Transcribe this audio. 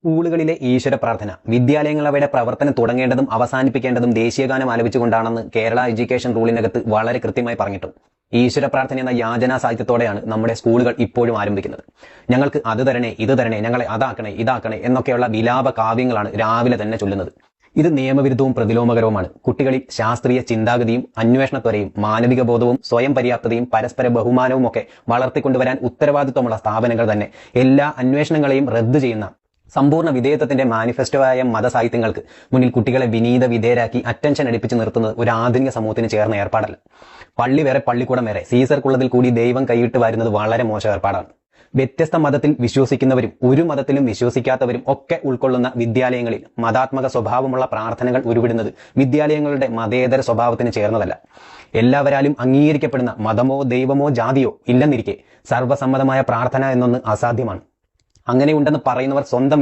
സ്കൂളുകളിലെ ഈശ്വര പ്രാർത്ഥന വിദ്യാലയങ്ങൾ അവയുടെ പ്രവർത്തനം തുടങ്ങേണ്ടതും അവസാനിപ്പിക്കേണ്ടതും ദേശീയഗാനം ആലപിച്ചുകൊണ്ടാണെന്ന് കേരള എഡ്യൂക്കേഷൻ റൂളിനകത്ത് വളരെ കൃത്യമായി പറഞ്ഞിട്ടുണ്ട്. ഈശ്വര പ്രാർത്ഥന എന്ന യാചനാ സാഹിത്യത്തോടെയാണ് നമ്മുടെ സ്കൂളുകൾ ഇപ്പോഴും ആരംഭിക്കുന്നത്. ഞങ്ങൾക്ക് അത് തരണേ, ഇത് തരണേ, ഞങ്ങളെ അതാക്കണേ, ഇതാക്കണേ എന്നൊക്കെയുള്ള വിലാപ കാവ്യങ്ങളാണ് രാവിലെ തന്നെ ചൊല്ലുന്നത്. ഇത് നിയമവിരുദ്ധവും പ്രതിലോമകരവുമാണ്. കുട്ടികളിൽ ശാസ്ത്രീയ ചിന്താഗതിയും അന്വേഷണത്വരയും മാനവിക ബോധവും സ്വയം പര്യാപ്തതയും പരസ്പര ബഹുമാനവും ഒക്കെ വളർത്തിക്കൊണ്ടുവരാൻ ഉത്തരവാദിത്വമുള്ള സ്ഥാപനങ്ങൾ തന്നെ എല്ലാ അന്വേഷണങ്ങളെയും റദ്ദു ചെയ്യുന്ന സമ്പൂർണ്ണ വിധേയത്വത്തിന്റെ മാനിഫെസ്റ്റോയായ മതസാഹിത്യങ്ങൾക്ക് മുന്നിൽ കുട്ടികളെ വിനീത വിധേയരാക്കി അറ്റൻഷൻ അടുപ്പിച്ച് നിർത്തുന്നത് ഒരു ആധുനിക സമൂഹത്തിന് ചേർന്ന ഏർപ്പാടല്ല. പള്ളി വേറെ പള്ളിക്കൂടം വേറെ, സീസർക്കുള്ളതിൽ കൂടി ദൈവം കൈവിട്ട് വരുന്നത് വളരെ മോശം ഏർപ്പാടാണ്. വ്യത്യസ്ത മതത്തിൽ വിശ്വസിക്കുന്നവരും ഒരു മതത്തിലും വിശ്വസിക്കാത്തവരും ഒക്കെ ഉൾക്കൊള്ളുന്ന വിദ്യാലയങ്ങളിൽ മതാത്മക സ്വഭാവമുള്ള പ്രാർത്ഥനകൾ ഉരുവിടുന്നത് വിദ്യാലയങ്ങളുടെ മതേതര സ്വഭാവത്തിന് ചേർന്നതല്ല. എല്ലാവരാലും അംഗീകരിക്കപ്പെടുന്ന മതമോ ദൈവമോ ജാതിയോ ഇല്ലെന്നിരിക്കെ സർവ്വസമ്മതമായ പ്രാർത്ഥന എന്നൊന്ന് അസാധ്യമാണ്. അങ്ങനെയുണ്ടെന്ന് പറയുന്നവർ സ്വന്തം